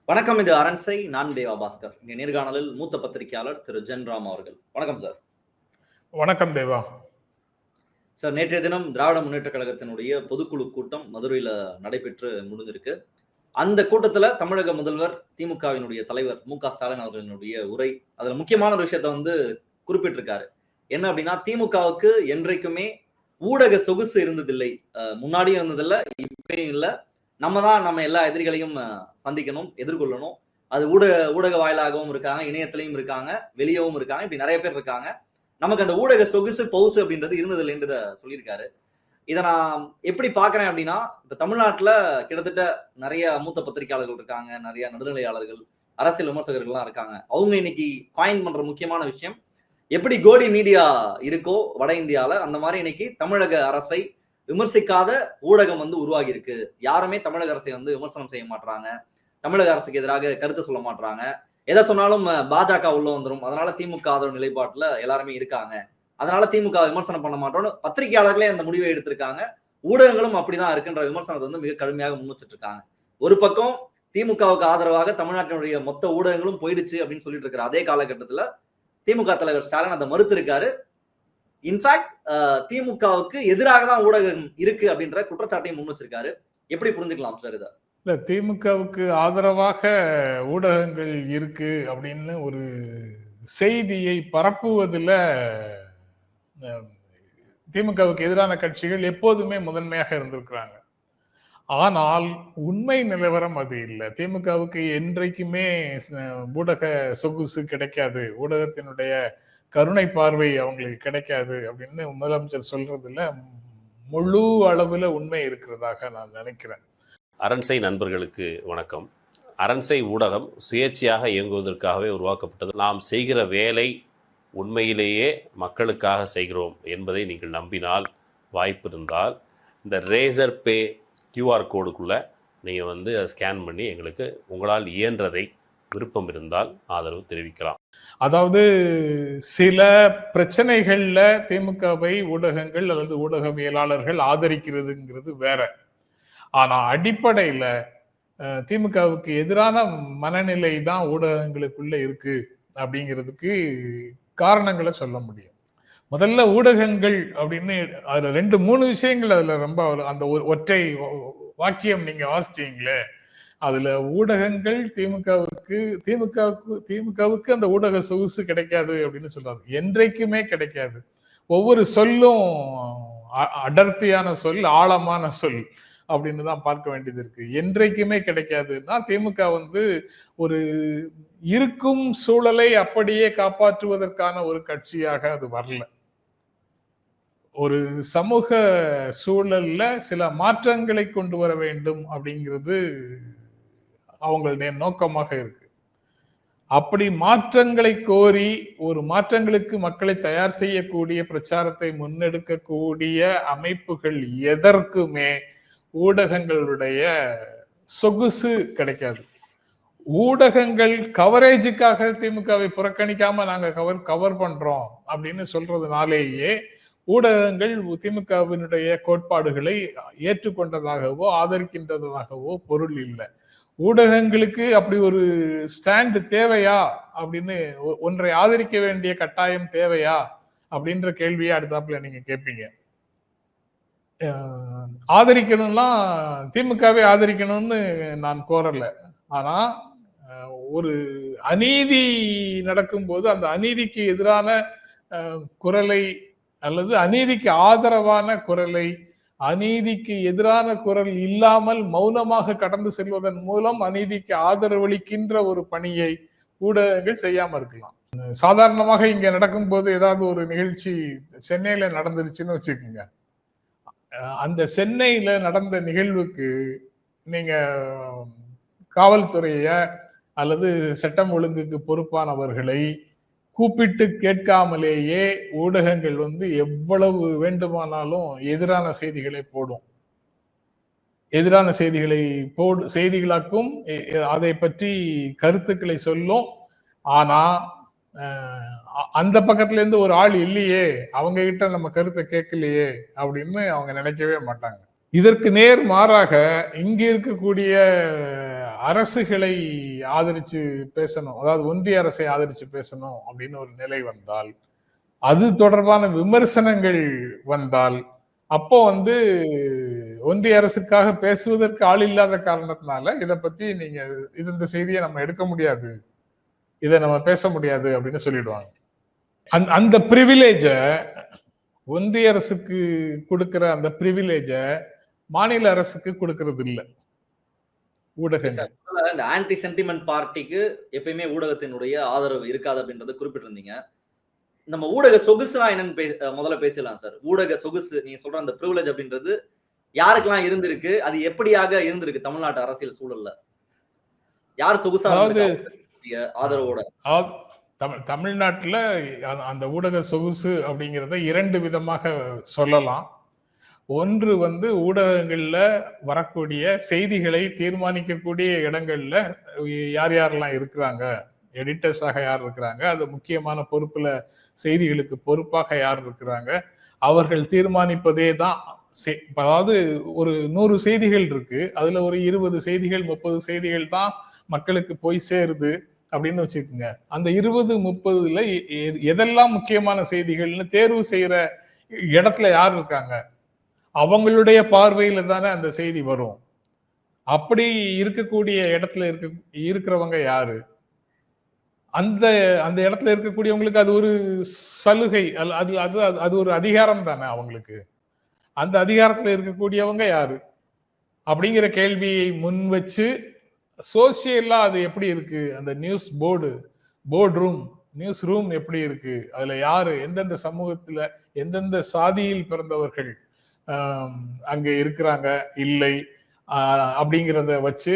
வணக்கம். இது அரண்சை. நான் தேவா பாஸ்கர். இங்க நேர்காணலில் மூத்த பத்திரிகையாளர் திரு ஜென்ராம் அவர்கள். வணக்கம் சார். வணக்கம் தேவா. சார், நேற்றைய தினம் திராவிட முன்னேற்ற கழகத்தினுடைய பொதுக்குழு கூட்டம் மதுரையில நடைபெற்று முடிஞ்சிருக்கு. அந்த கூட்டத்துல தமிழக முதல்வர், திமுகவினுடைய தலைவர் மு.க.ஸ்டாலின் அவர்களினுடைய உரை, அதுல முக்கியமான ஒரு விஷயத்த குறிப்பிட்டிருக்காரு. என்ன அப்படின்னா, திமுகவுக்கு என்றைக்குமே ஊடக சொகுசு இருந்ததில்லை. முன்னாடியும் இருந்ததில்ல, இப்பயும் இல்ல. நம்ம எல்லா எதிரிகளையும் சந்திக்கணும், எதிர்கொள்ளணும். அது ஊடக வாயிலாகவும் இருக்காங்க, இணையத்திலையும் இருக்காங்க, வெளியவும் இருக்காங்க. இப்படி நிறைய பேர் இருக்காங்க. நமக்கு அந்த ஊடக சொகுசு பவுசு அப்படின்றது இருந்ததில்லைன்றத சொல்லியிருக்காரு. இதை நான் எப்படி பாக்குறேன் அப்படின்னா, இப்ப தமிழ்நாட்டுல கிட்டத்தட்ட நிறைய மூத்த பத்திரிகையாளர்கள் இருக்காங்க, நிறைய நடுநிலையாளர்கள், அரசியல் விமர்சகர்கள்லாம் இருக்காங்க. அவங்க இன்னைக்கு காயின் பண்ற முக்கியமான விஷயம், எப்படி கோடி மீடியா இருக்கோ வட இந்தியால, அந்த மாதிரி இன்னைக்கு தமிழக அரசை விமர்சிக்காத ஊடகம் உருவாகி இருக்கு. யாருமே தமிழக அரசை விமர்சனம் செய்ய மாட்டாங்க, தமிழக அரசுக்கு எதிராக கருத்து சொல்ல மாட்டாங்க. எதை சொன்னாலும் பாஜக உள்ள வந்துடும், அதனால திமுக ஆதரவு நிலைப்பாட்டுல எல்லாருமே இருக்காங்க, அதனால திமுக விமர்சனம் பண்ண மாட்டோம்னு பத்திரிகையாளர்களே அந்த முடிவை எடுத்திருக்காங்க. ஊடகங்களும் அப்படிதான் இருக்குன்ற விமர்சனத்தை மிக கடுமையாக முன்வச்சிட்டு இருக்காங்க. ஒரு பக்கம் திமுகவுக்கு ஆதரவாக தமிழ்நாட்டினுடைய மொத்த ஊடகங்களும் போயிடுச்சு அப்படின்னு சொல்லிட்டு இருக்கிற அதே காலகட்டத்துல திமுக தலைவர் ஸ்டாலின் அதை மறுத்திருக்காரு. இன்ஃபேக்ட் திமுகவுக்கு எதிராக தான் ஊடகம் இருக்கு அப்படின்ற குற்றச்சாட்டையும் முன் வச்சிருக்காரு. எப்படி புரிஞ்சுக்கலாம் சார் இதை? இல்ல, திமுகவுக்கு ஆதரவாக ஊடகங்கள் இருக்கு அப்படின்னு ஒரு செய்தியை பரப்புவதில் திமுகவுக்கு எதிரான கட்சிகள் எப்போதுமே முதன்மையாக இருந்திருக்கிறாங்க. ஆனால் உண்மை நிலவரம் அது இல்லை. திமுகவுக்கு என்றைக்குமே ஊடக சொகுசு கிடைக்காது, ஊடகத்தினுடைய கருணை பார்வை அவங்களுக்கு கிடைக்காது அப்படின்னு முதலமைச்சர் சொல்றதுல முழு அளவுல உண்மை இருக்கிறதாக நான் நினைக்கிறேன். அரண்சை நண்பர்களுக்கு வணக்கம். அரண்சை ஊடகம் சுயேட்சையாக இயங்குவதற்காகவே உருவாக்கப்பட்டது. நாம் செய்கிற வேலை உண்மையிலேயே மக்களுக்காக செய்கிறோம் என்பதை நீங்கள் நம்பினால், வாய்ப்பு இருந்தால் இந்த ரேசர் பே QR கோடுக்குள்ளே நீங்கள் அதை ஸ்கேன் பண்ணி எங்களுக்கு உங்களால் இயன்றதை, விருப்பம் இருந்தால் ஆதரவு தெரிவிக்கலாம். அதாவது சில பிரச்சனைகள்ல திமுகவை ஊடகங்கள் அல்லது ஊடகவியலாளர்கள் ஆதரிக்கிறதுங்கிறது வேற. ஆனா அடிப்படையில திமுகவுக்கு எதிரான மனநிலை தான் ஊடகங்களுக்குள்ள இருக்கு அப்படிங்கிறதுக்கு காரணங்களை சொல்ல முடியும். முதல்ல ஊடகங்கள் அப்படின்னு அதுல 2-3 விஷயங்கள் அதுல ரொம்ப அந்த ஒற்றை வாக்கியம் நீங்க வாசிச்சீங்களே, அதுல ஊடகங்கள் திமுகவுக்கு அந்த ஊடக சொகுசு கிடைக்காது அப்படின்னு சொல்றாங்க. என்றைக்குமே கிடைக்காது. ஒவ்வொரு சொல்லும் அடர்த்தியான சொல், ஆழமான சொல் அப்படின்னு தான் பார்க்க வேண்டியது இருக்கு. என்றைக்குமே கிடைக்காதுன்னா திமுக ஒரு இருக்கும் சூழலை அப்படியே காப்பாற்றுவதற்கான ஒரு கட்சியாக அது வரல. ஒரு சமூக சூழல்ல சில மாற்றங்களை கொண்டு வர வேண்டும் அப்படிங்கிறது அவங்களுடைய நோக்கமாக இருக்கு. அப்படி மாற்றங்களை கோரி ஒரு மாற்றங்களுக்கு மக்களை தயார் செய்யக்கூடிய பிரச்சாரத்தை முன்னெடுக்கக்கூடிய அமைப்புகள் எதற்குமே ஊடகங்களுடைய சொகுசு கிடைக்காது. ஊடகங்கள் கவரேஜுக்காக திமுகவை புறக்கணிக்காம நாங்க கவர் பண்றோம் அப்படின்னு சொல்றதுனாலேயே ஊடகங்கள் திமுகவினுடைய கோட்பாடுகளை ஏற்றுக்கொண்டதாகவோ ஆதரிக்கின்றதாகவோ பொருள் இல்லை. ஊடகங்களுக்கு அப்படி ஒரு ஸ்டாண்ட் தேவையா அப்படின்னு, ஒன்றை ஆதரிக்க வேண்டிய கட்டாயம் தேவையா அப்படின்ற கேள்வியை அடுத்தாப்புல நீங்க கேட்பீங்க. ஆதரிக்கணும்னா திமுகவை ஆதரிக்கணும்னு நான் கோரல. ஆனா ஒரு அநீதி நடக்கும்போது அந்த அநீதிக்கு எதிரான குரலை அல்லது அநீதிக்கு ஆதரவான குரலை, அநீதிக்கு எதிரான குரல் இல்லாமல் மௌனமாக கடந்து செல்வதன் மூலம் அநீதிக்கு ஆதரவளிக்கின்ற ஒரு பணியை ஊடகங்கள் செய்யாம இருக்கலாம். சாதாரணமாக இங்க நடக்கும்போது ஏதாவது ஒரு நிகழ்ச்சி சென்னையில நடந்துருச்சுன்னு வச்சுக்கோங்க, அந்த சென்னையில நடந்த நிகழ்வுக்கு நீங்க காவல்துறைய அல்லது சட்டம் ஒழுங்குக்கு பொறுப்பானவர்களை கூப்பிட்டு கேட்காமலேயே ஊடகங்கள் எவ்வளவு வேண்டுமானாலும் எதிரான செய்திகளை போடும். எதிரான செய்திகளாக்கும் அதை பற்றி கருத்துக்களை சொல்லும். ஆனா அந்த பக்கத்துல இருந்து ஒரு ஆள் இல்லையே, அவங்க கிட்ட நம்ம கருத்தை கேட்கலையே அப்படின்னு அவங்க நினைக்கவே மாட்டாங்க. இதற்கு நேர் மாறாக இங்க இருக்கக்கூடிய அரசுகளை ஆதரிச்சு பேசணும், அதாவது ஒன்றிய அரசை ஆதரிச்சு பேசணும் அப்படின்னு ஒரு நிலை வந்தால், அது தொடர்பான விமர்சனங்கள் வந்தால், அப்போ ஒன்றிய அரசுக்காக பேசுவதற்கு ஆள் இல்லாத காரணத்தினால இதை பத்தி நீங்க இந்த செய்தியை நம்ம எடுக்க முடியாது, இதை நம்ம பேச முடியாது அப்படின்னு சொல்லிடுவாங்க. அந்த பிரிவிலேஜ, ஒன்றிய அரசுக்கு கொடுக்கிற அந்த பிரிவிலேஜ மாநில அரசுக்கு கொடுக்கறது இல்ல ஊடகங்கள். இந்த ஆன்டி சென்டிமெண்ட் பார்ட்டிக்கு எப்பயுமே ஊடகத்தினுடைய ஆதரவு இருக்காது அப்படின்றத குறிப்பிட்டிருந்தீங்க. நம்ம ஊடக சொகுசுனா என்னன்னு முதல்ல பேசலாம் சார். ஊடக சொகுசு நீங்க சொல்ற அந்த பிரிவிலேஜ் அப்படின்றது யாருக்கெல்லாம் இருந்திருக்கு, அது எப்படியாக இருந்திருக்கு தமிழ்நாட்டு அரசியல் சூழல்ல? யார் சொகுசா ஆதரவோட? தமிழ்நாட்டுல அந்த ஊடக சொகுசு அப்படிங்கிறத 2 விதமாக சொல்லலாம். ஒன்று ஊடகங்கள்ல வரக்கூடிய செய்திகளை தீர்மானிக்கக்கூடிய இடங்கள்ல யார் யாரெல்லாம் இருக்கிறாங்க, எடிட்டர்ஸாக யார் இருக்கிறாங்க, அது முக்கியமான பொறுப்புல செய்திகளுக்கு பொறுப்பாக யார் இருக்கிறாங்க, அவர்கள் தீர்மானிப்பதே தான். அதாவது ஒரு 100 செய்திகள் இருக்கு, அதுல ஒரு 20 செய்திகள் 30 செய்திகள் தான் மக்களுக்கு போய் சேருது அப்படின்னு வச்சுக்கோங்க. அந்த 20-30ல எதெல்லாம் முக்கியமான செய்திகள்னு தேர்வு செய்யற இடத்துல யார் இருக்காங்க, அவங்களுடைய பார்வையில தானே அந்த செய்தி வரும். அப்படி இருக்கக்கூடிய இடத்துல இருக்கிறவங்க யாரு? அந்த அந்த இடத்துல இருக்கக்கூடியவங்களுக்கு அது ஒரு சலுகை, அது அது அது ஒரு அதிகாரம் தானே அவங்களுக்கு. அந்த அதிகாரத்துல இருக்கக்கூடியவங்க யாரு அப்படிங்கிற கேள்வியை முன் வச்சு சோசியலா அது எப்படி இருக்கு, அந்த போர்டு ரூம் நியூஸ் ரூம் எப்படி இருக்கு, அதுல யாரு, எந்தெந்த சமூகத்துல எந்தெந்த சாதியில் பிறந்தவர்கள் அங்க இருக்கிறாங்க இல்லை அப்படிங்கிறத வச்சு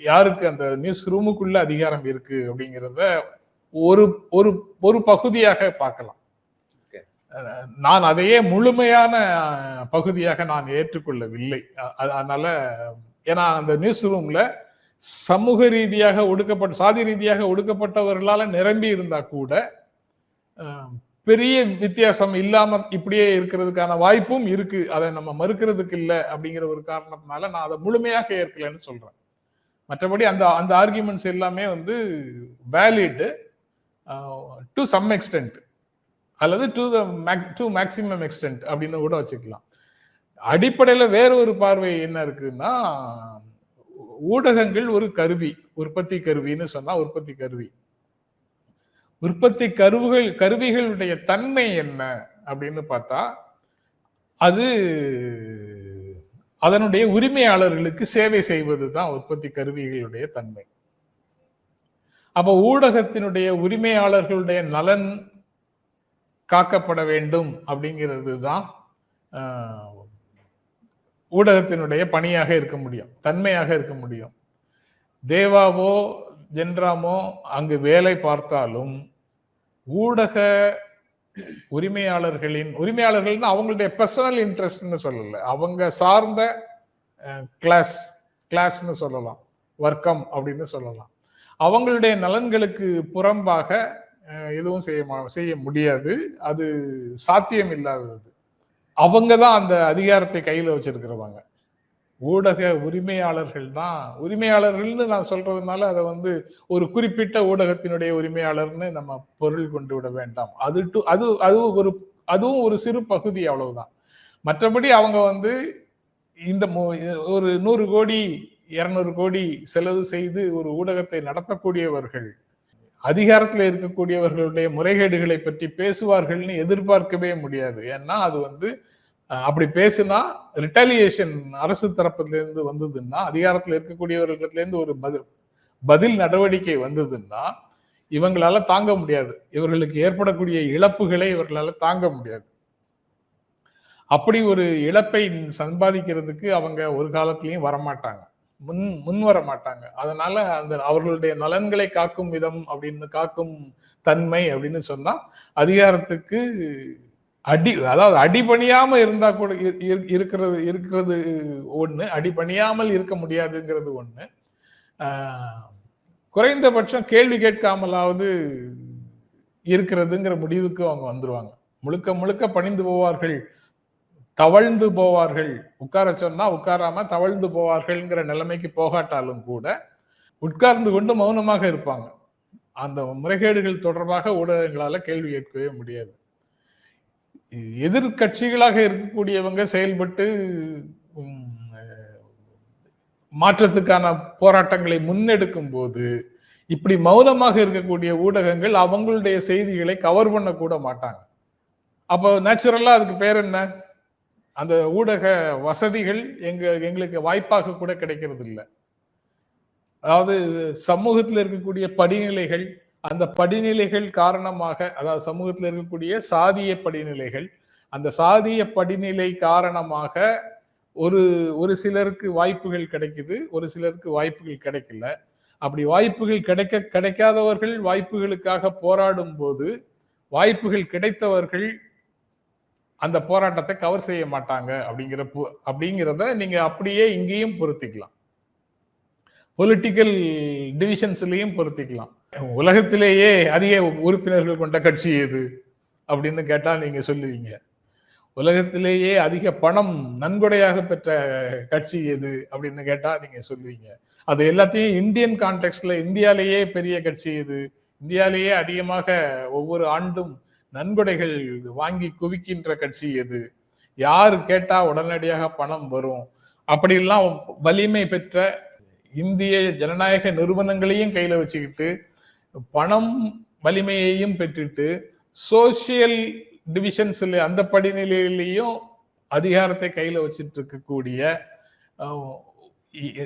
யாருக்கு அந்த நியூஸ் ரூமுக்குள்ள அதிகாரம் இருக்கு அப்படிங்கிறத ஒரு ஒரு ஒரு பகுதியாக பார்க்கலாம். நான் அதையே முழுமையான பகுதியாக நான் ஏற்றுக்கொள்ளவில்லை. அதனால ஏன்னா அந்த நியூஸ் ரூம்ல சமூக ரீதியாக சாதி ரீதியாக ஒடுக்கப்பட்டவர்களால நிரம்பி இருந்தா கூட பெரிய வித்தியாசம் இல்லாம இப்படியே இருக்கிறதுக்கான வாய்ப்பும் இருக்கு. அதை நம்ம மறுக்கிறதுக்கு இல்லை அப்படிங்கிற ஒரு காரணத்தினால நான் அதை முழுமையாக ஏற்கலன்னு சொல்றேன். மற்றபடி அந்த அந்த ஆர்குமெண்ட்ஸ் எல்லாமே வேலிட் டு சம் எக்ஸ்டென்ட் அல்லது டு மேக்சிமம் எக்ஸ்டென்ட் அப்படின்னு கூட வச்சுக்கலாம். அடிப்படையில வேற ஒரு பார்வை என்ன இருக்குன்னா, ஊடகங்கள் ஒரு கருவி, உற்பத்தி கருவின்னு சொன்னா உற்பத்தி கருவி. உற்பத்தி கருவிகளுடைய தன்மை என்ன அப்படின்னு பார்த்தா, அது அதனுடைய உரிமையாளர்களுக்கு சேவை செய்வது தான் உற்பத்தி கருவிகளுடைய தன்மை. அப்ப ஊடகத்தினுடைய உரிமையாளர்களுடைய நலன் காக்கப்பட வேண்டும் அப்படிங்கிறது தான் ஊடகத்தினுடைய பணியாக இருக்க முடியும், தன்மையாக இருக்க முடியும். தேவாவோ ஜென்ராமோ அங்கு வேலை பார்த்தாலும் ஊடக உரிமையாளர்கள்னா அவங்களுடைய பர்சனல் இன்ட்ரெஸ்ட்னு சொல்லல, அவங்க சார்ந்த கிளாஸ்ன்னு சொல்லலாம், வர்க்கம் அப்படின்னு சொல்லலாம். அவங்களுடைய நலன்களுக்கு புறம்பாக எதுவும் செய்ய முடியாது, அது சாத்தியம் இல்லாதது. அவங்க தான் அந்த அதிகாரத்தை கையில வச்சிருக்கிறவங்க. ஊடக உரிமையாளர்கள் தான், உரிமையாளர்கள்னு நான் சொல்றதுனால அதை ஒரு குறிப்பிட்ட ஊடகத்தினுடைய உரிமையாளர்னு நம்ம பொருள் கொண்டு விட வேண்டாம். அதுவும் ஒரு சிறு பகுதி, அவ்வளவுதான். மற்றபடி அவங்க இந்த ஒரு 100 கோடி 200 கோடி செலவு செய்து ஒரு ஊடகத்தை நடத்தக்கூடியவர்கள் அதிகாரத்தில் இருக்கக்கூடியவர்களுடைய முறைகேடுகளை பற்றி பேசுவார்கள்னு எதிர்பார்க்கவே முடியாது. ஏன்னா அது அப்படி பேசுனா ரிட்டாலியேஷன் அரசு தரப்புல இருந்து வந்ததுன்னா, அதிகாரத்தில் இருக்கக்கூடியவர்களிடத்துல இருந்து ஒரு பதில் நடவடிக்கை வந்ததுன்னா இவங்களால தாங்க முடியாது. இவர்களுக்கு ஏற்படக்கூடிய இழப்புகளை இவர்களால தாங்க முடியாது. அப்படி ஒரு இழப்பை சம்பாதிக்கிறதுக்கு அவங்க ஒரு காலத்திலையும் வரமாட்டாங்க, முன் வர மாட்டாங்க. அதனால அந்த அவர்களுடைய நலன்களை காக்கும் விதம் அப்படின்னு, காக்கும் தன்மை அப்படின்னு சொன்னா அதிகாரத்துக்கு அதாவது அடிபணியாம இருந்தா கூட இருக்கிறது ஒண்ணு, அடிபணியாமல் இருக்க முடியாதுங்கிறது ஒண்ணு. குறைந்தபட்சம் கேள்வி கேட்காமலாவது இருக்கிறதுங்கிற முடிவுக்கு அவங்க வந்துருவாங்க. முழுக்க முழுக்க பணிந்து போவார்கள், தவழ்ந்து போவார்கள், உட்கார சொன்னா உட்காராம தவழ்ந்து போவார்கள்ங்கிற நிலைமைக்கு போகாட்டாலும் கூட உட்கார்ந்து கொண்டு மௌனமாக இருப்பாங்க. அந்த முறைகேடுகள் தொடர்பாக ஊடகங்களால கேள்வி கேட்கவே முடியாது. எதிர்கட்சிகளாக இருக்கக்கூடியவங்க செயல்பட்டு மாற்றத்துக்கான போராட்டங்களை முன்னெடுக்கும் போது இப்படி மௌனமாக இருக்கக்கூடிய ஊடகங்கள் அவங்களுடைய செய்திகளை கவர் பண்ண கூட மாட்டாங்க. அப்போ நேச்சுரலா அதுக்கு பேர் என்ன? அந்த ஊடக வசதிகள் எங்களுக்கு வாய்ப்பாக கூட கிடைக்கிறது இல்லை. அதாவது சமூகத்தில் இருக்கக்கூடிய படிநிலைகள், அந்த படிநிலைகள் காரணமாக, அதாவது சமூகத்தில் இருக்கக்கூடிய சாதிய படிநிலைகள், அந்த சாதிய படிநிலை காரணமாக ஒரு சிலருக்கு வாய்ப்புகள் கிடைக்குது, ஒரு சிலருக்கு வாய்ப்புகள் கிடைக்கல. அப்படி வாய்ப்புகள் கிடைக்காதவர்கள் வாய்ப்புகளுக்காக போராடும் போது வாய்ப்புகள் கிடைத்தவர்கள் அந்த போராட்டத்தை கவர் செய்ய மாட்டாங்க. அப்படிங்கிறத நீங்க அப்படியே இங்கேயும் பொருத்திக்கலாம், பொலிட்டிக்கல் டிவிஷன்ஸ்லயும் பொருத்திக்கலாம். உலகத்திலேயே அதிக உறுப்பினர்கள் கொண்ட கட்சி எது அப்படின்னு கேட்டா நீங்க சொல்லுவீங்க. உலகத்திலேயே அதிக பணம் நன்கொடையாக பெற்ற கட்சி எது அப்படின்னு கேட்டா நீங்க சொல்லுவீங்க. அது எல்லாத்தையும் இந்தியன் கான்டெக்ட்ல இந்தியாலேயே பெரிய கட்சி எது, இந்தியாலேயே அதிகமாக ஒவ்வொரு ஆண்டும் நன்கொடைகள் வாங்கி குவிக்கின்ற கட்சி எது, யாரு கேட்டா உடனடியாக பணம் வரும், அப்படிலாம் வலிமை பெற்ற இந்திய ஜனநாயக நிறுவனங்களையும் கையில வச்சுக்கிட்டு பணம் வலிமையையும் பெற்றுட்டு சோசியல் டிவிஷன்ஸ்ல அந்த படிநிலையிலையும் அதிகாரத்தை கையில வச்சுட்டு இருக்கக்கூடிய,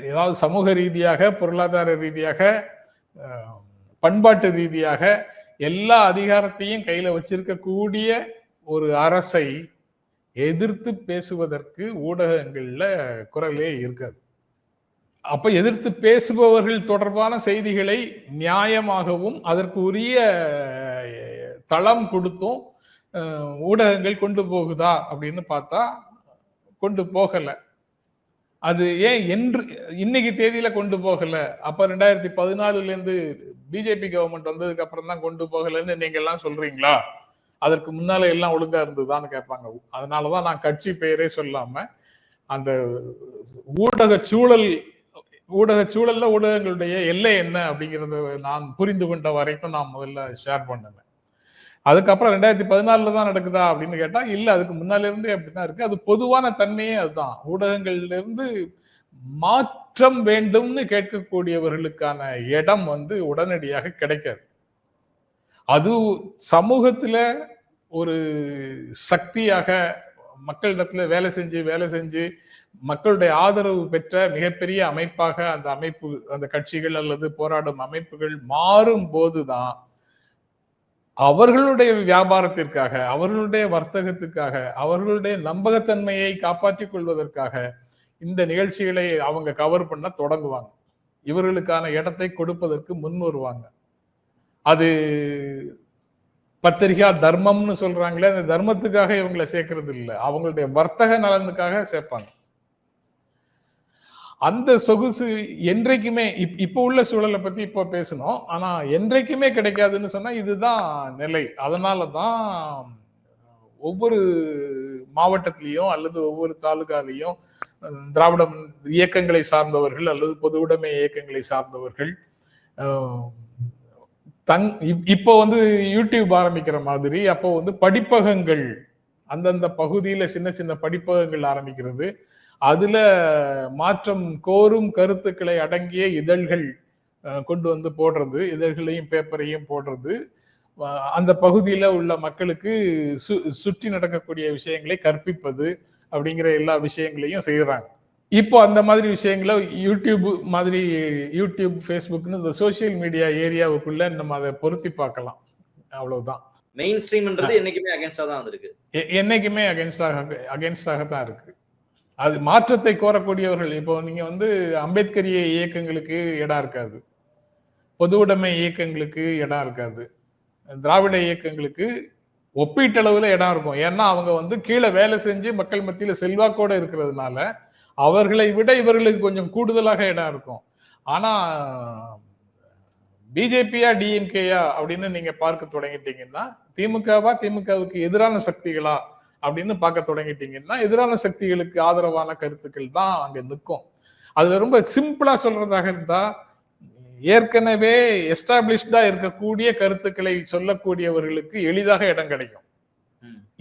ஏதாவது சமூக ரீதியாக, பொருளாதார ரீதியாக, பண்பாட்டு ரீதியாக எல்லா அதிகாரத்தையும் கையில வச்சிருக்கக்கூடிய ஒரு அரசை எதிர்த்து பேசுவதற்கு ஊடகங்கள்ல குரலே இருக்காது. அப்ப எதிர்த்து பேசுபவர்கள் தொடர்பான செய்திகளை நியாயமாகவும் அதற்கு உரிய தளம் கொடுத்தும் ஊடகங்கள் கொண்டு போகுதா அப்படின்னு பார்த்தா கொண்டு போகல. அது ஏன் இன்னைக்கு தேதியில கொண்டு போகல? அப்ப 2014 இருந்து பிஜேபி கவர்மெண்ட் வந்ததுக்கு அப்புறம் தான் கொண்டு போகலன்னு நீங்க எல்லாம் சொல்றீங்களா? அதற்கு முன்னால எல்லாம் ஒழுங்கா இருந்ததுதான்னு கேட்பாங்க. அதனாலதான் நான் கட்சி பெயரே சொல்லாம அந்த ஊடக சூழல்ல ஊடகங்களுடைய எல்லை என்ன அப்படிங்கறத நான் புரிந்து கொண்ட வரைக்கும் நான் முதல்ல ஷேர் பண்ணேன். அதுக்கப்புறம் 2014 தான் நடக்குதா அப்படின்னு கேட்டா இல்ல, அதுக்கு முன்னால இருந்தே அப்படிதான் இருக்கு. அது பொதுவான தன்மையே அதுதான். ஊடகங்கள்ல இருந்து மாற்றம் வேண்டும்னு கேட்கக்கூடியவர்களுக்கான இடம் உடனடியாக கிடைக்காது. அது சமூகத்துல ஒரு சக்தியாக மக்களிடத்துல வேலை செஞ்சு மக்களுடைய ஆதரவு பெற்ற மிகப்பெரிய அமைப்பாக அந்த கட்சிகள் அல்லது போராடும் அமைப்புகள் மாறும் போதுதான் அவர்களுடைய வியாபாரத்திற்காக, அவர்களுடைய வர்த்தகத்துக்காக, அவர்களுடைய நம்பகத்தன்மையை காப்பாற்றிக் கொள்வதற்காக இந்த நிகழ்ச்சிகளை அவங்க கவர் பண்ண தொடங்குவாங்க. இவர்களுக்கான இடத்தை கொடுப்பதற்கு முன் வருவாங்க. அது பத்திரிகா தர்மம்னு சொல்றாங்களே, அந்த தர்மத்துக்காக இவங்களை சேர்க்கறது இல்லை, அவங்களுடைய வர்த்தக நலனுக்காக சேர்ப்பாங்க. அந்த சொகுசு என்றைக்குமே இப்ப உள்ள சூழலை பத்தி இப்ப பேசணும், ஆனா என்றைக்குமே கிடைக்காதுன்னு சொன்னா இதுதான் நிலை. அதனாலதான் ஒவ்வொரு மாவட்டத்திலையும் அல்லது ஒவ்வொரு தாலுகாலையும் திராவிட இயக்கங்களை சார்ந்தவர்கள் அல்லது பொது உடைமை இயக்கங்களை சார்ந்தவர்கள் இப்போ யூடியூப் ஆரம்பிக்கிற மாதிரி அப்போ படிப்பகங்கள், அந்தந்த பகுதியில சின்ன சின்ன படிப்பகங்கள் ஆரம்பிக்கிறது. அதுல மாற்றம் கோரும் கருத்துக்களை அடங்கிய இதழ்கள் கொண்டு போடுறது, இதழ்களையும் பேப்பரையும் போடுறது, அந்த பகுதியில உள்ள மக்களுக்கு சுற்றி நடக்கக்கூடிய விஷயங்களை கற்பிப்பது அப்படிங்கிற எல்லா விஷயங்களையும் செய்யறாங்க. இப்போ அந்த மாதிரி விஷயங்களை யூடியூப் ஃபேஸ்புக்னு இந்த சோசியல் மீடியா ஏரியாவுக்குள்ள நம்ம அதை பொருத்தி பார்க்கலாம். அவ்வளவுதான். மெயின் ஸ்ட்ரீம்ன்றது என்னைக்குமே அகைன்ஸ்டா தான் இருக்கு, என்னைக்குமே அகைன்ஸ்டாக தான் இருக்கு. அது மாற்றத்தை கோரக்கூடியவர்கள். இப்போ நீங்க அம்பேத்கரிய இயக்கங்களுக்கு இடம் இருக்காது, பொது உடைமை இயக்கங்களுக்கு இடம் இருக்காது, திராவிட இயக்கங்களுக்கு ஒப்பீட்டளவுல இடம் இருக்கும். ஏன்னா அவங்க கீழே வேலை செஞ்சு மக்கள் மத்தியில செல்வாக்கோட இருக்கிறதுனால அவர்களை விட இவர்களுக்கு கொஞ்சம் கூடுதலாக இடம் இருக்கும். ஆனா பிஜேபியா டிஎம்கேயா அப்படின்னு நீங்க பார்க்க தொடங்கிட்டீங்கன்னா, திமுகவுக்கு எதிரான சக்திகளா அப்படின்னு பார்க்க தொடங்கிட்டீங்கன்னா, எதிரான சக்திகளுக்கு ஆதரவான கருத்துக்கள் தான் அங்க நிற்கும். அதுல ரொம்ப சிம்பிளா சொல்றதாக இருந்தா, ஏற்கனவே எஸ்டாப்ளிஷ்டா இருக்கக்கூடிய கருத்துக்களை சொல்லக்கூடியவர்களுக்கு எளிதாக இடம் கிடைக்கும்.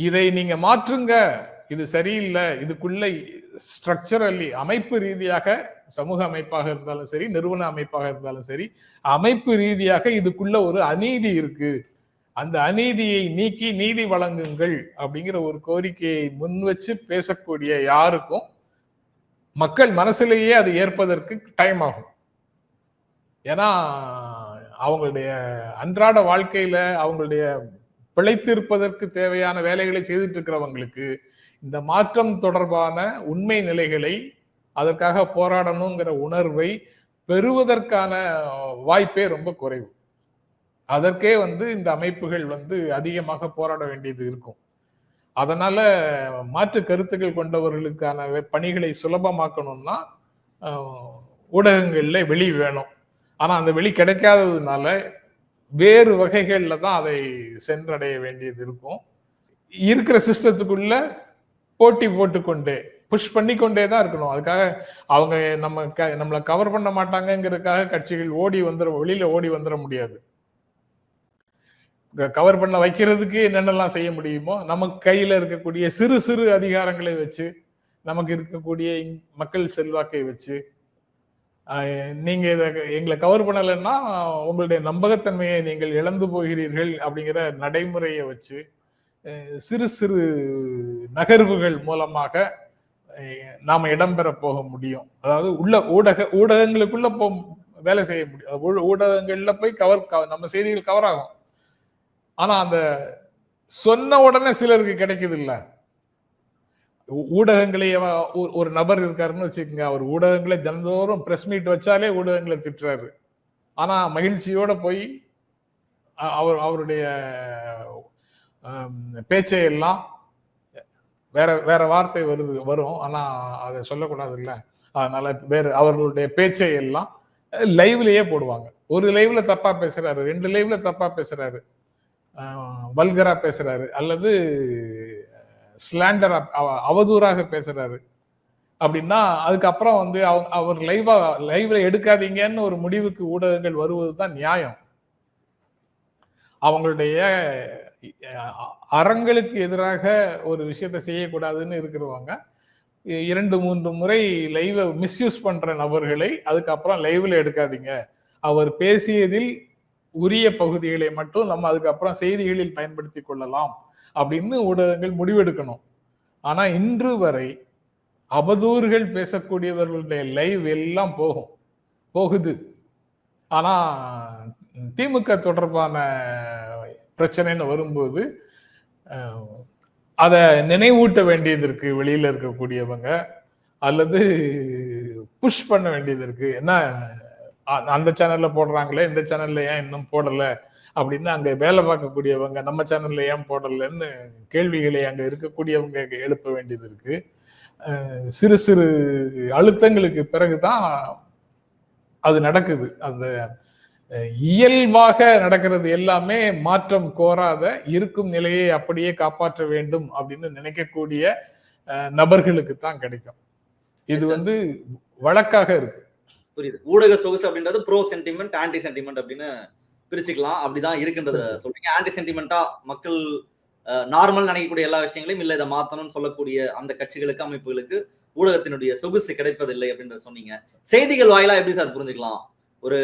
இதை நீங்க மாற்றுங்க, இது சரியில்லை, இதுக்குள்ள ஸ்ட்ரக்சரலி அமைப்பு ரீதியாக, சமூக அமைப்பாக இருந்தாலும் சரி, நிறுவன அமைப்பாக இருந்தாலும் சரி, அமைப்பு ரீதியாக இதுக்குள்ள ஒரு அநீதி இருக்கு, அந்த அநீதியை நீக்கி நீதி வழங்குங்கள் அப்படிங்கிற ஒரு கோரிக்கையை முன் வச்சு பேசக்கூடிய யாருக்கும் மக்கள் மனசுலேயே அது ஏற்பதற்கு டைம் ஆகும். ஏன்னா அவங்களுடைய அன்றாட வாழ்க்கையில அவங்களுடைய பிழைத்திருப்பதற்கு தேவையான வேலைகளை செய்துட்டு இருக்கிறவங்களுக்கு இந்த மாற்றம் தொடர்பான உண்மை நிலைகளை, அதற்காக போராடணுங்கிற உணர்வை பெறுவதற்கான வாய்ப்பே ரொம்ப குறைவு. அதற்கே இந்த அமைப்புகள் அதிகமாக போராட வேண்டியது இருக்கும். அதனால மாற்று கருத்துக்கள் கொண்டவர்களுக்கான பணிகளை சுலபமாக்கணும்னா ஊடகங்கள்ல வெளி வேணும். ஆனா அந்த வெளி கிடைக்காததுனால வேறு வகைகள்ல தான் அதை சென்றடைய வேண்டியது இருக்கும். இருக்கிற சிஸ்டத்துக்குள்ள போட்டி போட்டுக்கொண்டே புஷ் பண்ணிக்கொண்டே தான் இருக்கணும். அதுக்காக அவங்க நம்மளை கவர் பண்ண மாட்டாங்கிறதுக்காக கட்சிகள் வெளியில ஓடி வந்துட முடியாது. கவர் பண்ண வைக்கிறதுக்கு என்னென்னலாம் செய்ய முடியுமோ நமக்கு கையில இருக்கக்கூடிய சிறு சிறு அதிகாரங்களை வச்சு, நமக்கு இருக்கக்கூடிய மக்கள் செல்வாக்கை வச்சு, நீங்க எங்களை கவர் பண்ணலைன்னா உங்களுடைய நம்பகத்தன்மையை நீங்கள் இழந்து போகிறீர்கள் அப்படிங்கிற நடைமுறையை வச்சு சிறு சிறு நகர்வுகள் மூலமாக நாம இடம்பெற போக முடியும். அதாவது ஊடகங்களுக்குள்ள வேலை செய்ய முடியும். ஊடகங்கள்ல போய் நம்ம செய்திகள் கவர் ஆகும். ஆனா அந்த சொன்ன உடனே சிலருக்கு கிடைக்குது இல்ல. ஊடகங்களை ஒரு நபர் இருக்காருன்னு வச்சுக்கோங்க, அவர் ஊடகங்களை தினந்தோறும் பிரஸ் மீட் வச்சாலே ஊடகங்களை திட்டுறாரு. ஆனா மகிழ்ச்சியோட போய் அவருடைய பேச்சை எல்லாம் வேற வேற வார்த்தை வரும், ஆனா அதை சொல்லக்கூடாது இல்ல. அதனால அவர்களுடைய பேச்சை எல்லாம் லைவ்லயே போடுவாங்க. ஒரு லைவ்ல தப்பா பேசுறாரு, 2 லைவ்ல தப்பா பேசுறாரு, வல்கரா பேசுறாரு, அல்லது ஸ்லாண்டரா அவதூறாக பேசுறாரு அப்படின்னா அதுக்கப்புறம் அவர் லைவ்ல எடுக்காதீங்கன்னு ஒரு முடிவுக்கு ஊடகங்கள் வருவதுதான் நியாயம். அவங்களுடைய அறங்களுக்கு எதிராக ஒரு விஷயத்த செய்யக்கூடாதுன்னு இருக்கிறவங்க 2-3 முறை லைவ் மிஸ்யூஸ் பண்ற நபர்களை அதுக்கப்புறம் லைவ்ல எடுக்காதீங்க, அவர் பேசியதில் உரிய பகுதிகளை மட்டும் நம்ம அதுக்கப்புறம் செய்திகளில் பயன்படுத்தி கொள்ளலாம் அப்படின்னு ஊடகங்கள் முடிவெடுக்கணும். ஆனா இன்று வரை அவதூறுகள் பேசக்கூடியவர்களுடைய லைவ் எல்லாம் போகுது. ஆனா திமுக தொடர்பான பிரச்சனைன்னு வரும்போது அதை நினைவூட்ட வேண்டியது இருக்கு வெளியில இருக்கக்கூடியவங்க, அல்லது புஷ் பண்ண வேண்டியது இருக்கு. என்ன அந்த சேனல்ல போடுறாங்களே, இந்த சேனல்ல ஏன் இன்னும் போடல அப்படின்னு அங்க வேலை பார்க்கக்கூடியவங்க நம்ம சேனல்ல ஏன் போடலன்னு கேள்விகளை அங்க இருக்கக்கூடியவங்க எழுப்ப வேண்டியது இருக்கு. சிறு சிறு அழுத்தங்களுக்கு பிறகுதான் அது நடக்குது. அந்த இயல்பாக நடக்கிறது எல்லாமே மாற்றம் கோராத இருக்கும் நிலையை அப்படியே காப்பாற்ற வேண்டும் அப்படின்னு நினைக்கக்கூடிய நபர்களுக்கு தான் கிடைக்கும். இது வழக்காக இருக்கு. புரியுது. ஊடக சொகுசு அப்படின்றது ப்ரோ சென்டிமெண்ட், ஆன்டி சென்டிமெண்ட் அப்படின்னு பிரிச்சுக்கலாம். அப்படிதான் இருக்குன்றத சொல்றீங்க. ஆன்டி சென்டிமெண்டா மக்கள் நார்மல் நினைக்கக்கூடிய எல்லா விஷயங்களையும் இல்ல இதை மாத்தணும்னு சொல்லக்கூடிய அந்த கட்சிகளுக்கு, அமைப்புகளுக்கு ஊடகத்தினுடைய சொகுசு கிடைப்பதில்லை அப்படின்றத சொன்னீங்க. செய்திகள் வாயிலா எப்படி சார் புரிஞ்சுக்கலாம்? ஒரு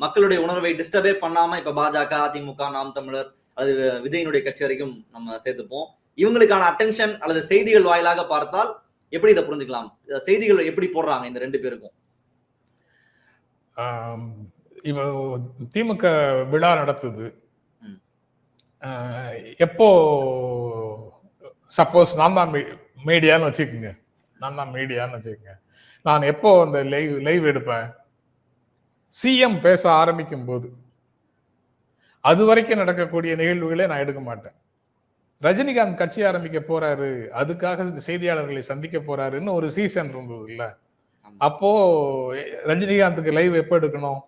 மக்களுடைய உணர்வை டிஸ்டர்பே பண்ணாம, இப்ப பாஜக, அதிமுக, நாம் தமிழர், அது விஜயனுடைய கட்சி வரைக்கும் நம்ம சேர்த்துப்போம், இவங்களுக்கான அட்டென்ஷன் அல்லது செய்திகள் வாயிலாக பார்த்தால் எப்படி இதை புரிஞ்சுக்கலாம்? செய்திகள் எப்படி போடுறாங்க இந்த 2 பேருக்கும்? திமுக விழா நடத்துது. எப்போ சப்போஸ் நான் தான் மீடியான்னு வச்சுக்கோங்க, நான் எப்போ அந்த லைவ் எடுப்பேன்? சிஎம் பேச ஆரம்பிக்கும் போது. அது வரைக்கும் நடக்கக்கூடிய நிகழ்வுகளை நான் எடுக்க மாட்டேன். ரஜினிகாந்த் கட்சி ஆரம்பிக்க போறாரு, அதுக்காக செய்தியாளர்களை சந்திக்க போறாருன்னு ஒரு சீசன் இருந்தது இல்ல, அப்போ ரஜினிகாந்துக்கு லைவ் எப்ப எடுக்கணும்?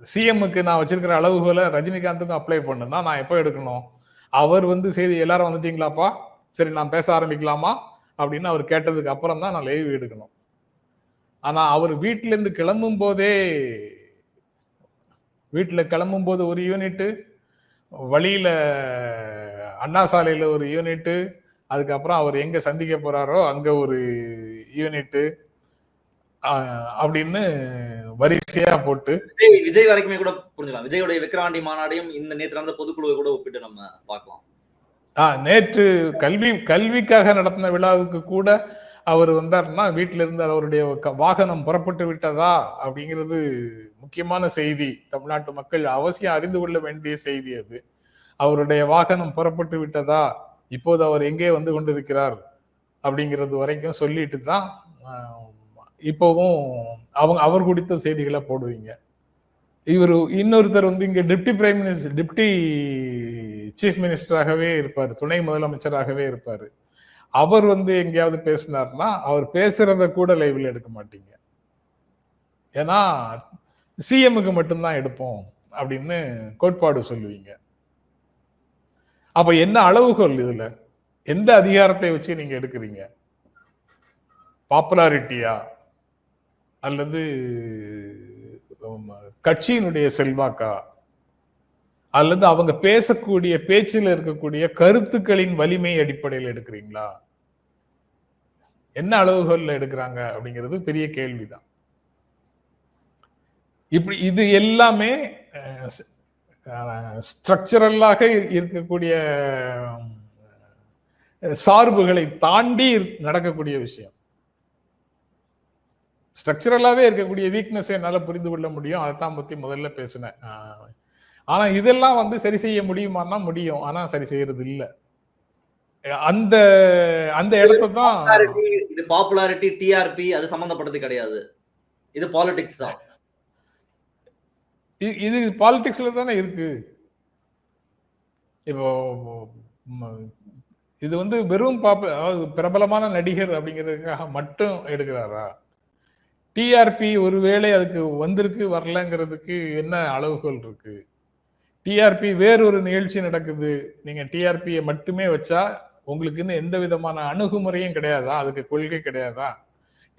சிஎம்முக்கு நான் வச்சிருக்கிற அளவுகளை ரஜினிகாந்துக்கும் அப்ளை பண்ணுனா நான் எப்போ எடுக்கணும்? அவர் செய்தி எல்லாரும் வந்துட்டீங்களாப்பா, சரி நான் பேச ஆரம்பிக்கலாமா அப்படின்னு அவர் கேட்டதுக்கு அப்புறம் தான் நான் லைவ் எடுக்கணும். ஆனா அவர் வீட்டுல இருந்து கிளம்பும் போதே ஒரு யூனிட், வழியில அண்ணா சாலையில ஒரு யூனிட், அதுக்கப்புறம் அவர் எங்க சந்திக்க போறாரோ அங்க ஒரு யூனிட் அப்படின்னு வரிசையா போட்டு விஜய் வரைக்குமே கூட புரிஞ்சுக்கலாம். விஜயோடைய விக்கிரவாண்டி மாநாடையும் இந்த நேற்று நடந்த பொதுக்குழுவை கூட ஒப்பிட்டு நம்ம பார்க்கலாம். நேற்று கல்விக்காக நடத்தின விழாவுக்கு கூட அவர் வந்தாருன்னா வீட்டில இருந்து அவருடைய வாகனம் புறப்பட்டு விட்டதா அப்படிங்கிறது முக்கியமான செய்தி. தமிழ்நாட்டு மக்கள் அவசியம் அறிந்து கொள்ள வேண்டிய செய்தி அது. அவருடைய வாகனம் புறப்பட்டு விட்டதா, இப்போது அவர் எங்கே வந்து கொண்டிருக்கிறார் அப்படிங்கிறது வரைக்கும் சொல்லிட்டு தான் இப்போவும் அவர் குறித்த செய்திகளை போடுவீங்க. இவர் இன்னொருத்தர் வந்து இங்க டிப்டி சீஃப் மினிஸ்டராகவே இருப்பாரு, துணை முதலமைச்சராகவே இருப்பாரு. அவர் வந்து எங்கேயாவது பேசினார்னா அவர் பேசுறத கூட லைவ்ல எடுக்க மாட்டீங்க. ஏன்னா சிஎம்முக்கு மட்டும்தான் எடுப்போம் அப்படின்னு கோட்பாடு சொல்லுவீங்க. அப்ப என்ன அளவுகோல் இதுல? எந்த அதிகாரத்தை வச்சு நீங்க எடுக்கிறீங்க? பாப்புலாரிட்டியா அல்லது கட்சியினுடைய செல்வாக்கா அல்லது அவங்க பேசக்கூடிய பேச்சில் இருக்கக்கூடிய கருத்துக்களின் வலிமை அடிப்படையில் எடுக்கிறீங்களா? என்ன அளவுகோல்ல எடுக்கிறாங்க அப்படிங்கிறது பெரிய கேள்விதான். இப்படி இது எல்லாமே ஸ்ட்ரக்சரலாக இருக்கக்கூடிய சார்புகளை தாண்டி நடக்கக்கூடிய விஷயம். ஸ்ட்ரக்சரலாவே இருக்கக்கூடிய வீக்னஸ் என்னால புரிந்து கொள்ள முடியும். அதைத்தான் பத்தி முதல்ல பேசினேன். ஆனா இதெல்லாம் வந்து சரி செய்ய முடியுமான்னா முடியும். ஆனா சரி செய்யறது இல்ல. அந்த அந்த இடத்தை தான் இது பாப்புலாரிட்டி, டிஆர்பி அது சம்பந்தப்பட்டது கிடையாது. இது பாலிடிக்ஸ் தான். இது பாலிடிக்ஸ்ல தானே இருக்கு. இப்போ இது வந்து வெறும் அதாவது பிரபலமான நடிகர் அப்படிங்கிறதுக்காக மட்டும் எடுக்கிறாரா? டிஆர்பி ஒருவேளை அதுக்கு வந்திருக்கு வரலங்கிறதுக்கு என்ன அளவுகோல் இருக்கு? டிஆர்பி வேறொரு நிகழ்ச்சி நடக்குது, நீங்க டிஆர்பியை மட்டுமே வச்சா உங்களுக்குன்னு எந்த விதமான அணுகுமுறையும் கிடையாதா? அதுக்கு கொள்கை கிடையாதா?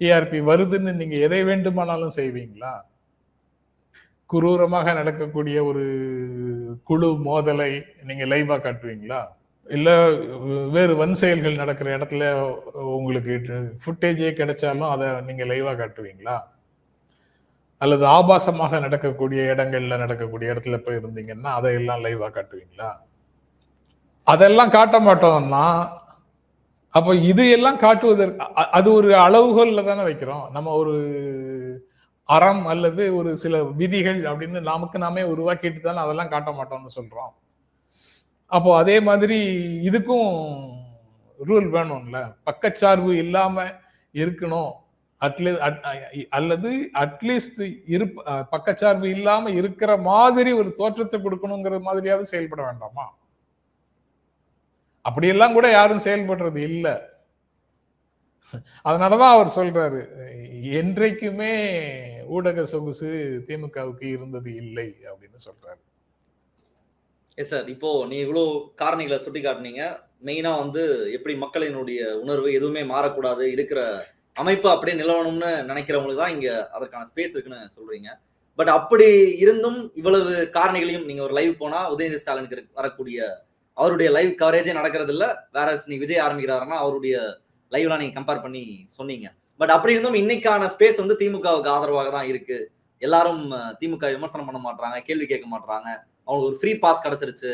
டிஆர்பி வருதுன்னு நீங்க எதை வேண்டுமானாலும் செய்வீங்களா? குரூரமாக நடக்கக்கூடிய ஒரு குழு மோதலை நீங்க லைவா காட்டுவீங்களா? இல்ல வேறு வன் செயல்கள் நடக்கிற இடத்துல உங்களுக்கு ஃபுட்டேஜே கிடைச்சாலும் அதை நீங்க லைவா காட்டுவீங்களா? அல்லது ஆபாசமாக நடக்கக்கூடிய இடங்கள்ல நடக்கக்கூடிய இடத்துல போய் இருந்தீங்கன்னா அதையெல்லாம் லைவா காட்டுவீங்களா? அதெல்லாம் காட்ட மாட்டோம்னா அப்ப இது எல்லாம் காட்டுவதற்கு அது ஒரு அளவுகோல்ல தானே வைக்கிறோம். நம்ம ஒரு அறம் அல்லது ஒரு சில விதிகள் அப்படின்னு நமக்கு நாமே உருவாக்கிட்டு தானே அதெல்லாம் காட்ட மாட்டோம்னு சொல்றோம். அப்போ அதே மாதிரி இதுக்கும் ரூல் வேணும்ல. பக்கச்சார்பு இல்லாம இருக்கணும் அல்லது அட்லீஸ்ட் பக்கச்சார்பு இல்லாம இருக்கிற மாதிரி ஒரு தோற்றத்தை கொடுக்கணுங்கிற மாதிரியாவது செயல்பட வேண்டாமா? அப்படியெல்லாம் கூட யாரும் செயல்படுறது இல்ல. அதனாலதான் அவர் சொல்றாரு, என்றைக்குமே ஊடக சொகுசு திமுகவுக்கு இருந்தது இல்லை அப்படின்னு சொல்றாரு. சார், இப்போ நீ இவ்வளவு காரணிகளை சுட்டி காட்டினீங்க. மெயினா வந்து எப்படி மக்களினுடைய உணர்வு எதுவுமே மாறக்கூடாது, இருக்கிற அமைப்பு அப்படியே நிலவணும்னு நினைக்கிறவங்களுக்கு தான் இங்க அதற்கான ஸ்பேஸ் இருக்குன்னு சொல்றீங்க. பட் அப்படி இருந்தும் இவ்வளவு காரணிகளையும் நீங்க ஒரு லைவ் போனா உதயநிதி ஸ்டாலினுக்கு வரக்கூடிய அவருடைய லைவ் கவரேஜே நடக்கிறது இல்ல. வேற நீ விஜய் ஆரம்பிக்கிறாருன்னா அவருடைய லைவ்லாம் நீங்க கம்பேர் பண்ணி சொன்னீங்க. பட் அப்படி இருந்தும் இன்னைக்கான ஸ்பேஸ் வந்து திமுகவுக்கு ஆதரவாக தான் இருக்கு. எல்லாரும் திமுக விமர்சனம் பண்ண மாட்டாங்க, கேள்வி கேட்க மாட்டாங்க. அவங்களுக்கு ஒரு ஃப்ரீ பாஸ் கிடைச்சிருச்சு.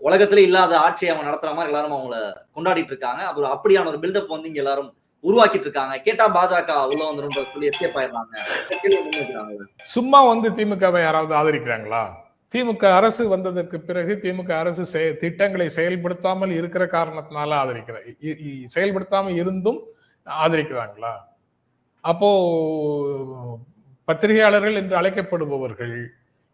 உலகத்துல இல்லாத ஆட்சியை அவங்க நடத்துற மாதிரி எல்லாரும் அவங்கள கொண்டாடிட்டு இருக்காங்க. அப்புறம் அப்படியான ஒரு பில்டப் வந்து இங்க எல்லாரும் உருவாக்கிட்டு இருக்காங்க. கேட்டா பாஜக உள்ள வந்துடும் சொல்லி எஸ்கேப் ஆயிடுறாங்க. சும்மா வந்து திமுகவை யாராவது ஆதரிக்கிறாங்களா? திமுக அரசு வந்ததற்கு பிறகு திமுக அரசு திட்டங்களை செயல்படுத்தாமல் இருக்கிற காரணத்தினால செயல்படுத்தாமல் இருந்தும் ஆதரிக்கிறாங்களா? அப்போ பத்திரிகையாளர்கள் என்று அழைக்கப்படுபவர்கள்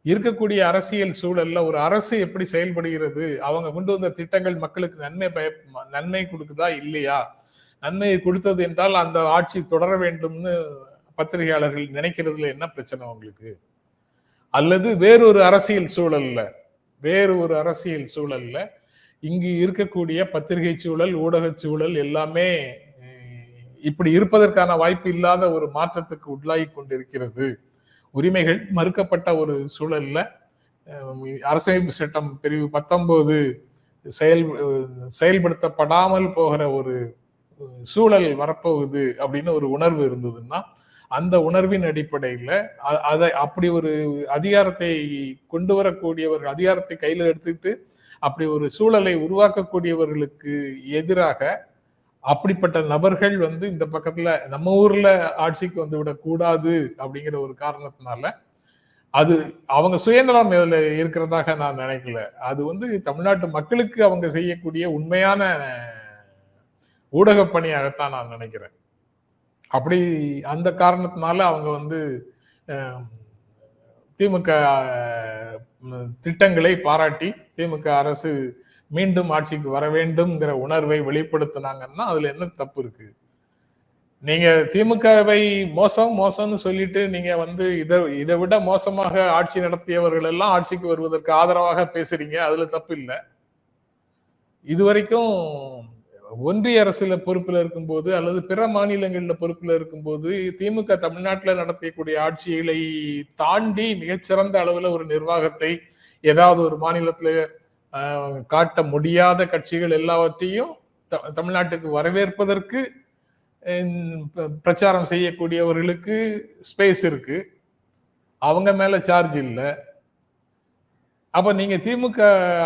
இருக்கக்கூடிய அரசியல் சூழல்ல ஒரு அரசு எப்படி செயல்படுகிறது, அவங்க கொண்டு வந்த திட்டங்கள் மக்களுக்கு நன்மை கொடுக்குதா இல்லையா, நன்மையை கொடுத்தது என்றால் அந்த ஆட்சி தொடர வேண்டும்னு பத்திரிகையாளர்கள் நினைக்கிறதுல என்ன பிரச்சனை உங்களுக்கு? அல்லது வேறொரு அரசியல் சூழல்ல இங்கு இருக்கக்கூடிய பத்திரிகை சூழல், ஊடக சூழல் எல்லாமே இப்படி இருப்பதற்கான வாய்ப்பு இல்லாத ஒரு மாற்றத்துக்கு உள்ளாகி கொண்டிருக்கிறது. உரிமைகள் மறுக்கப்பட்ட ஒரு சூழல்ல அரசியலமைப்பு சட்டம் பிரிவு 19 செயல்படுத்தப்படாமல் போகிற ஒரு சூழல் வரப்போகுது அப்படின்னு ஒரு உணர்வு இருந்ததுன்னா, அந்த உணர்வின் அடிப்படையில அதை அப்படி ஒரு அதிகாரத்தை கொண்டு வரக்கூடியவர்கள், அதிகாரத்தை கையில எடுத்துக்கிட்டு அப்படி ஒரு சூழலை உருவாக்கக்கூடியவர்களுக்கு எதிராக அப்படிப்பட்ட நபர்கள் இந்த பக்கத்துல நம்ம ஊர்ல ஆட்சிக்கு வந்து விடக்கூடாது அப்படிங்கிற ஒரு காரணத்தினால அது அவங்க சுயநலம் இதுல இருக்கிறதாக நான் நினைக்கல. அது தமிழ்நாட்டு மக்களுக்கு அவங்க செய்யக்கூடிய உண்மையான ஊடக பணியாகத்தான் நான் நினைக்கிறேன். அப்படி அந்த காரணத்தினால அவங்க திமுக திட்டங்களை பாராட்டி திமுக அரசு மீண்டும் ஆட்சிக்கு வர வேண்டும்ங்கிற உணர்வை வெளிப்படுத்தினாங்கன்னா அதுல என்ன தப்பு இருக்கு? நீங்க திமுகவை மோசம்னு சொல்லிட்டு நீங்க இதை விட மோசமாக ஆட்சி நடத்தியவர்கள் எல்லாம் ஆட்சிக்கு வருவதற்கு ஆதரவாக பேசுறீங்க. அதுல தப்பு இல்லை. இதுவரைக்கும் ஒன்றிய அரசுல பொறுப்புல இருக்கும்போது அல்லது பிற மாநிலங்கள்ல பொறுப்புல இருக்கும்போது திமுக தமிழ்நாட்டுல நடத்தக்கூடிய ஆட்சிகளை தாண்டி மிகச்சிறந்த அளவுல ஒரு நிர்வாகத்தை ஏதாவது ஒரு மாநிலத்துல காட்ட முடியாத கட்சிகள் எல்லாவற்றையும் தமிழ்நாட்டுக்கு வரவேற்பதற்கு பிரச்சாரம் செய்யக்கூடியவர்களுக்கு ஸ்பேஸ் இருக்கு. அவங்க மேல சார்ஜ் இல்லை. அப்ப நீங்க திமுக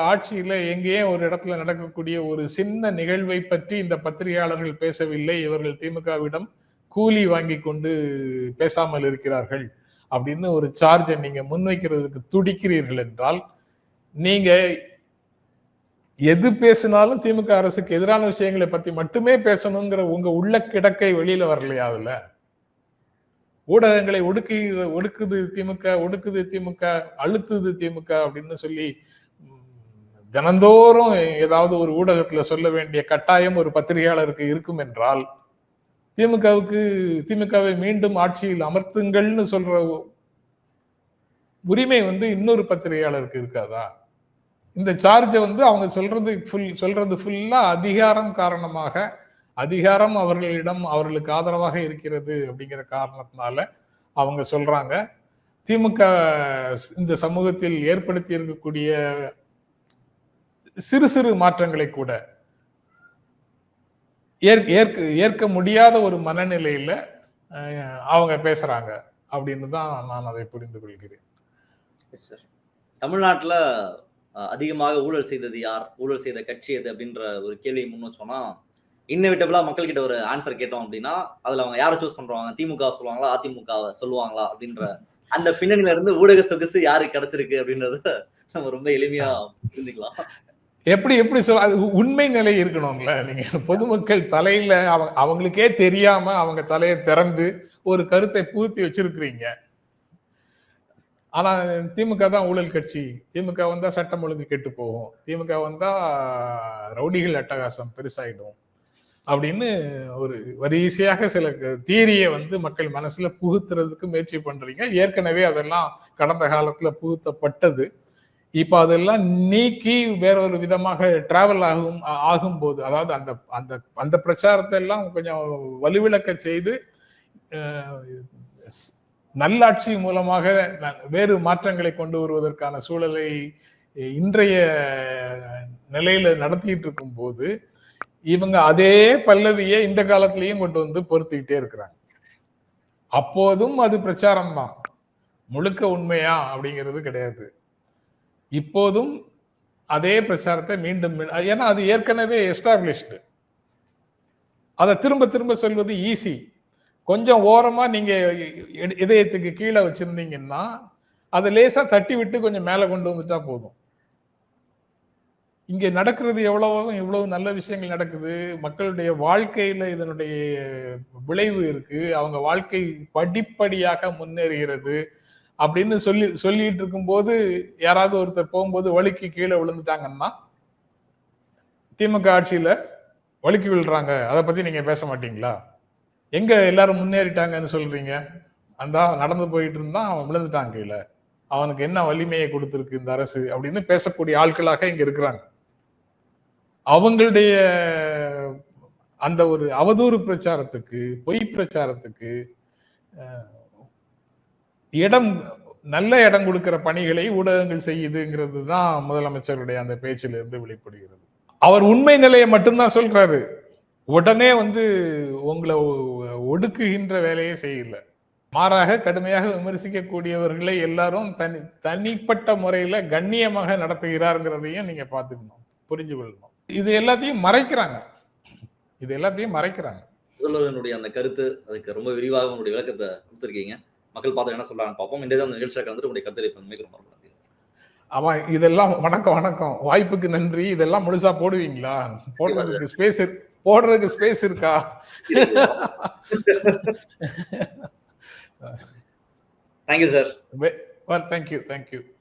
ஆட்சியில எங்கேயே ஒரு இடத்துல நடக்கக்கூடிய ஒரு சின்ன நிகழ்வை பற்றி இந்த பத்திரிகையாளர்கள் பேசவில்லை, இவர்கள் திமுகவிடம் கூலி வாங்கி கொண்டு பேசாமல் இருக்கிறார்கள் அப்படின்னு ஒரு சார்ஜை நீங்க முன்வைக்கிறதுக்கு துடிக்கிறீர்கள் என்றால், நீங்க எது பேசினாலும் திமுக அரசுக்கு எதிரான விஷயங்களை பத்தி மட்டுமே பேசணுங்கிற உங்க உள்ள கிடக்கை வெளியில வரலையா? அதுல ஊடகங்களை ஒடுக்குது திமுக, அழுத்துது திமுக அப்படின்னு சொல்லி தினந்தோறும் ஏதாவது ஒரு ஊடகத்துல சொல்ல வேண்டிய கட்டாயம் ஒரு பத்திரிகையாளருக்கு இருக்கும் என்றால், திமுகவை மீண்டும் ஆட்சியில் அமர்த்துங்கள்னு சொல்ற உரிமை இன்னொரு பத்திரிகையாளருக்கு இருக்காதா? இந்த சார்ஜை அவங்க சொல்றது ஃபுல்லா அதிகாரம் காரணமாக, அதிகாரம் அவர்களுக்கு ஆதரவாக இருக்கிறது அப்படிங்கிற காரணத்தினால அவங்க சொல்றாங்க. திமுக இந்த சமூகத்தில் ஏற்படுத்தி இருக்கக்கூடிய சிறு சிறு மாற்றங்களை கூட ஏற்க முடியாத ஒரு மனநிலையில அவங்க பேசுறாங்க அப்படின்னு தான் நான் அதை புரிந்து கொள்கிறேன். தமிழ்நாட்டுல அதிகமாக ஊழல் செய்தது யார், ஊழல் செய்த கட்சி எது அப்படின்ற ஒரு கேள்வியை முன் வச்சோம்னா, இன்னவிட்டபிளா மக்கள் கிட்ட ஒரு ஆன்சர் கேட்டோம் அப்படின்னா அதுல அவங்க யாரை சூஸ் பண்றாங்க, திமுக சொல்லுவாங்களா அதிமுக சொல்லுவாங்களா அப்படின்ற அந்த பின்னணியில இருந்து ஊடக சொகுசு யாருக்கு கிடைச்சிருக்கு அப்படின்றத நம்ம ரொம்ப எளிமையா புரிஞ்சுக்கலாம். எப்படி சொல்ல, அது உண்மை நிலை இருக்கணும்ல. நீங்க பொதுமக்கள் தலையில அவங்களுக்கே தெரியாம அவங்க தலையை திறந்து ஒரு கருத்தை பூர்த்தி வச்சிருக்கிறீங்க. ஆனா திமுக தான் ஊழல் கட்சி, திமுக வந்தா சட்டம் ஒழுங்கு கெட்டு போகும், திமுக வந்தா ரவுடிகள் அட்டகாசம் பெருசாயிடும் அப்படின்னு ஒரு வரிசையாக சில தியரியை மக்கள் மனசுல புகுத்துறதுக்கு முயற்சி பண்றீங்க. ஏற்கனவே அதெல்லாம் கடந்த காலத்துல புகுத்தப்பட்டது. இப்ப அதெல்லாம் நீக்கி வேறொரு விதமாக டிராவல் ஆகும்போது, அதாவது அந்த அந்த அந்த பிரச்சாரத்தை எல்லாம் கொஞ்சம் வலுவிளக்க செய்து நல்லாட்சி மூலமாக வேறு மாற்றங்களை கொண்டு வருவதற்கான சூழலை இன்றைய நிலையில நடத்திட்டு இருக்கும் போது இவங்க அதே பல்லவியை இந்த காலத்திலையும் கொண்டு பொருத்திக்கிட்டே இருக்கிறாங்க. அப்போதும் அது பிரச்சாரம் தான், முழுக்க உண்மையா அப்படிங்கிறது கிடையாது. இப்போதும் அதே பிரச்சாரத்தை மீண்டும், ஏன்னா அது ஏற்கனவே எஸ்டாப்ளிஷ்டு. அதை திரும்ப திரும்ப சொல்வது ஈஸி. கொஞ்சம் ஓரமா நீங்க இதயத்துக்கு கீழே வச்சிருந்தீங்கன்னா அதை லேசா தட்டி விட்டு கொஞ்சம் மேல கொண்டு வந்துட்டா போதும். இங்க நடக்கிறது எவ்வளவு நல்ல விஷயங்கள் நடக்குது, மக்களுடைய வாழ்க்கையில இதனுடைய விளைவு இருக்கு, அவங்க வாழ்க்கை படிப்படியாக முன்னேறுகிறது அப்படின்னு சொல்லிட்டு இருக்கும் போது யாராவது ஒருத்தர் போகும்போது வழுக்கி கீழே விழுந்துட்டாங்கன்னா திமுக ஆட்சியில வழுக்கி விழுறாங்க, அதை பத்தி நீங்க பேச மாட்டீங்களா? எங்க எல்லாரும் முன்னேறிட்டாங்கன்னு சொல்றீங்க? அந்த நடந்து போயிட்டு இருந்தா அவன் விழுந்துட்டான் கீழே, அவனுக்கு என்ன வலிமையை கொடுத்திருக்கு இந்த அரசு அப்படின்னு பேசக்கூடிய ஆட்களாக இங்க இருக்கிறாங்க. அவங்களுடைய அந்த ஒரு அவதூறு பிரச்சாரத்துக்கு, பொய் பிரச்சாரத்துக்கு இடம், நல்ல இடம் கொடுக்கிற பணிகளை ஊடகங்கள் செய்யுதுங்கிறது தான் முதலமைச்சருடைய அந்த பேச்சில் இருந்து வெளிப்படுகிறது. அவர் உண்மை நிலையை மட்டும்தான் சொல்றாரு. உடனே உங்களை ஒடுக்குகின்ற வேலையே செய்யல. மாறாக கடுமையாக விமர்சிக்கக்கூடியவர்களை எல்லாரும் தனிப்பட்ட முறையில கண்ணியமாக நடத்துகிறாருங்கிறதையும் நீங்க பாத்துக்கணும், புரிஞ்சு கொள்ளணும். இது எல்லாத்தையும் மறைக்கிறாங்க. முதல்வர்களுடைய அந்த கருத்து, அதுக்கு ரொம்ப விரிவாக உங்களுடைய விளக்கத்தை கொடுத்திருக்கீங்க. மக்கள் பார்த்து என்ன சொல்றாங்க பார்ப்போம். இன்றைய அந்த நிகழ்ச்சியில் கலந்து உங்களுடைய கருத்தை மிக ரொம்ப நன்றி. ஆமா, இதெல்லாம் வணக்கம். வாய்ப்புக்கு நன்றி. இதெல்லாம் முழுசா போடுவீங்களா? போடுறதுக்கு ஸ்பேஸ் இருக்கா? Thank you sir. தேங்க்யூ.